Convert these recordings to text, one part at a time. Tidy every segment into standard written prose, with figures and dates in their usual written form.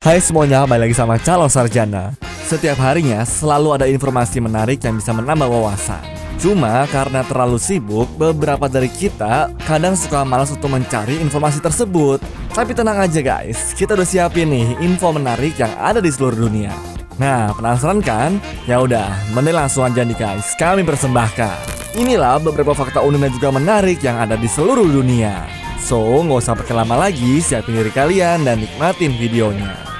Hai semuanya, balik lagi sama Calon Sarjana. Setiap harinya selalu ada informasi menarik yang bisa menambah wawasan. Cuma karena terlalu sibuk, beberapa dari kita kadang suka malas untuk mencari informasi tersebut. Tapi tenang aja guys, kita udah siapin nih info menarik yang ada di seluruh dunia. Nah, penasaran kan? Ya udah, mending langsung aja nih guys, kami persembahkan. Inilah beberapa fakta unik dan juga menarik yang ada di seluruh dunia. So, nggak usah pakai lama lagi, siapin diri kalian dan nikmatin videonya.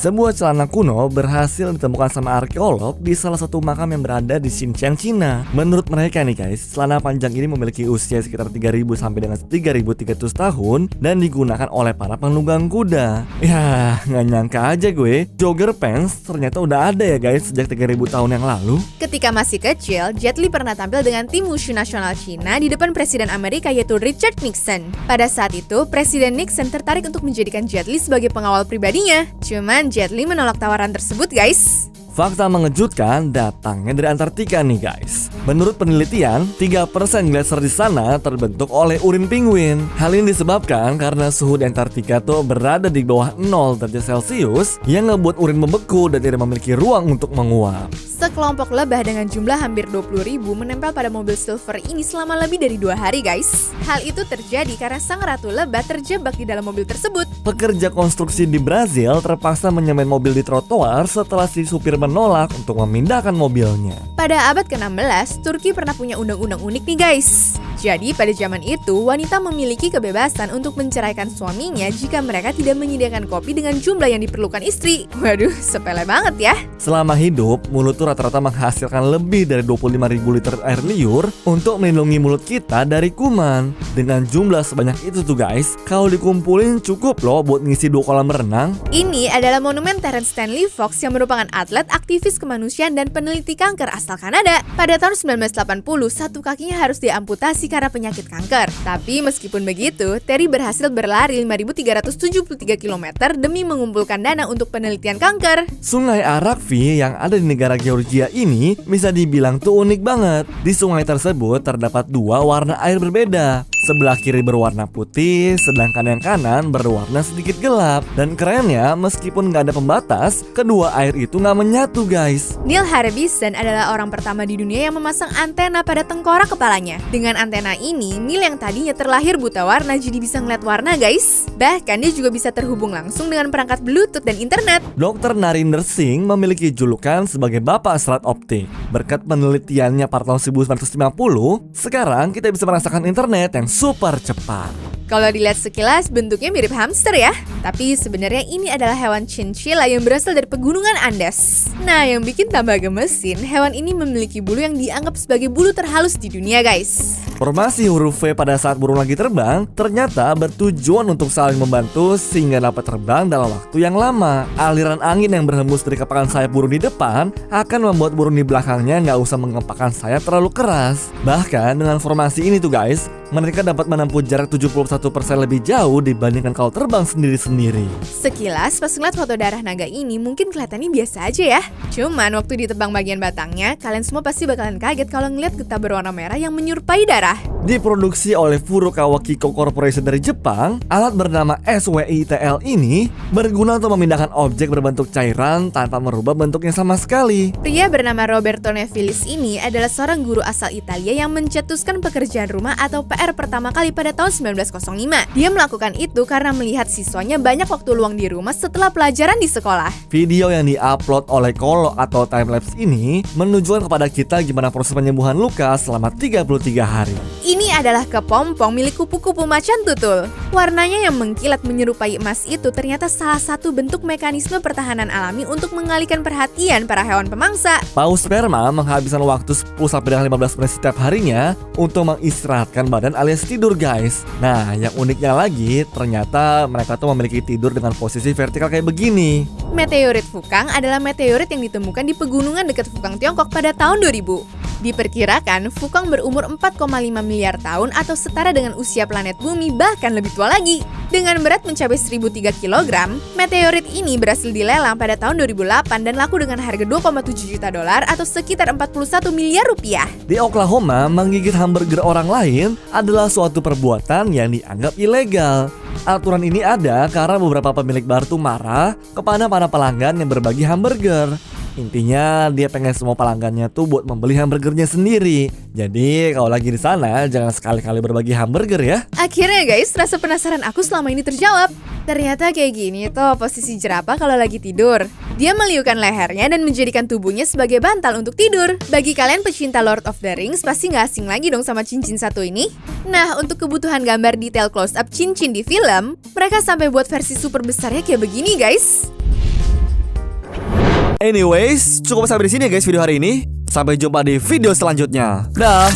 Sebuah celana kuno berhasil ditemukan sama arkeolog di salah satu makam yang berada di Xinjiang, Cina. Menurut mereka nih guys, celana panjang ini memiliki usia sekitar 3000 sampai dengan 3300 tahun dan digunakan oleh para penunggang kuda. Ya, nggak nyangka aja gue, jogger pants ternyata udah ada ya guys sejak 3000 tahun yang lalu. Ketika masih kecil, Jet Li pernah tampil dengan tim wushu nasional Cina di depan Presiden Amerika yaitu Richard Nixon. Pada saat itu, Presiden Nixon tertarik untuk menjadikan Jet Li sebagai pengawal pribadinya. Cuman Jet Li menolak tawaran tersebut guys. Fakta mengejutkan datangnya dari Antartika nih guys. Menurut penelitian, 3% glacier di sana terbentuk oleh urin penguin. Hal ini disebabkan karena suhu di Antartika tuh berada di bawah 0 derajat Celcius yang ngebuat urin membeku dan tidak memiliki ruang untuk menguap. Sekelompok lebah dengan jumlah hampir 20.000 menempel pada mobil silver ini selama lebih dari 2 hari guys. Hal itu terjadi karena sang ratu lebah terjebak di dalam mobil tersebut. Pekerja konstruksi di Brazil terpaksa menyemen mobil di trotoar setelah si supir menolak untuk memindahkan mobilnya. Pada abad ke-16, Turki pernah punya undang-undang unik nih guys. Jadi pada zaman itu, wanita memiliki kebebasan untuk menceraikan suaminya jika mereka tidak menyediakan kopi dengan jumlah yang diperlukan istri. Waduh, sepele banget ya. Selama hidup, mulut tuh rata-rata menghasilkan lebih dari 25.000 liter air liur untuk melindungi mulut kita dari kuman. Dengan jumlah sebanyak itu tuh guys, kalau dikumpulin cukup loh buat ngisi 2 kolam renang. Ini adalah monumen Terence Stanley Fox yang merupakan atlet, aktivis kemanusiaan, dan peneliti kanker asal Kanada. Pada tahun 1980, satu kakinya harus diamputasi karena penyakit kanker. Tapi meskipun begitu, Terry berhasil berlari 5.373 km demi mengumpulkan dana untuk penelitian kanker. Sungai Arakvi yang ada di negara Georgia ini bisa dibilang tuh unik banget. Di sungai tersebut terdapat 2 warna air berbeda. Sebelah kiri berwarna putih, sedangkan yang kanan berwarna sedikit gelap. Dan kerennya, meskipun nggak ada pembatas, kedua air itu nggak menyatu guys. Neil Harbison adalah orang pertama di dunia yang memasang antena pada tengkorak kepalanya. Dengan antena ini, Neil yang tadinya terlahir buta warna jadi bisa ngeliat warna guys. Bahkan dia juga bisa terhubung langsung dengan perangkat Bluetooth dan internet. Dr. Narinder Singh memiliki julukan sebagai Bapak Serat Optik. Berkat penelitiannya pada tahun 1950, sekarang kita bisa merasakan internet yang super cepat. Kalau dilihat sekilas bentuknya mirip hamster ya. Tapi sebenarnya ini adalah hewan chinchilla yang berasal dari pegunungan Andes. Nah, yang bikin tambah gemesin, hewan ini memiliki bulu yang dianggap sebagai bulu terhalus di dunia guys. Formasi huruf V pada saat burung lagi terbang ternyata bertujuan untuk saling membantu sehingga dapat terbang dalam waktu yang lama. Aliran angin yang berhembus dari kepakan sayap burung di depan akan membuat burung di belakangnya nggak usah mengepakkan sayap terlalu keras. Bahkan dengan formasi ini tuh guys, mereka dapat menempuh jarak 71% lebih jauh dibandingkan kalau terbang sendiri-sendiri. Sekilas pas ngeliat foto darah naga ini mungkin kelihatannya biasa aja ya. Cuman waktu ditebang bagian batangnya, kalian semua pasti bakalan kaget kalau ngeliat getah berwarna merah yang menyerupai darah. Diproduksi oleh Furukawa Kiko Corporation dari Jepang, alat bernama SWITL ini berguna untuk memindahkan objek berbentuk cairan tanpa merubah bentuknya sama sekali. Pria bernama Roberto Nevilis ini adalah seorang guru asal Italia yang mencetuskan pekerjaan rumah atau PR pertama kali pada tahun 1905. Dia melakukan itu karena melihat siswanya banyak waktu luang di rumah setelah pelajaran di sekolah. Video yang diupload oleh Kolo atau timelapse ini menunjukkan kepada kita gimana proses penyembuhan luka selama 33 hari. Ini adalah kepompong milik kupu-kupu macan tutul. Warnanya yang mengkilat menyerupai emas itu ternyata salah satu bentuk mekanisme pertahanan alami untuk mengalihkan perhatian para hewan pemangsa. Paus sperma menghabiskan waktu 10-15 menit setiap harinya untuk mengistirahatkan badan alias tidur guys. Nah, yang uniknya lagi, ternyata mereka tuh memiliki tidur dengan posisi vertikal kayak begini. Meteorit Fukang adalah meteorit yang ditemukan di pegunungan dekat Fukang, Tiongkok pada tahun 2000. Diperkirakan Fukang berumur 4,5 miliar tahun atau setara dengan usia planet bumi, bahkan lebih tua lagi. Dengan berat mencapai 1003 kg, meteorit ini berhasil dilelang pada tahun 2008 dan laku dengan harga 2,7 juta dolar atau sekitar 41 miliar rupiah. Di Oklahoma, menggigit hamburger orang lain adalah suatu perbuatan yang dianggap ilegal. Aturan ini ada karena beberapa pemilik bar tuh marah kepada para pelanggan yang berbagi hamburger. Intinya dia pengen semua pelanggannya tuh buat membeli hamburgernya sendiri. Jadi kalau lagi di sana jangan sekali-kali berbagi hamburger ya. Akhirnya guys, rasa penasaran aku selama ini terjawab. Ternyata kayak gini tuh posisi jerapah kalau lagi tidur. Dia meliukan lehernya dan menjadikan tubuhnya sebagai bantal untuk tidur. Bagi kalian pecinta Lord of the Rings, pasti nggak asing lagi dong sama cincin satu ini. Nah, untuk kebutuhan gambar detail close-up cincin di film, mereka sampai buat versi super besarnya kayak begini guys. Anyways, cukup sampai di sini ya guys video hari ini. Sampai jumpa di video selanjutnya. Dah.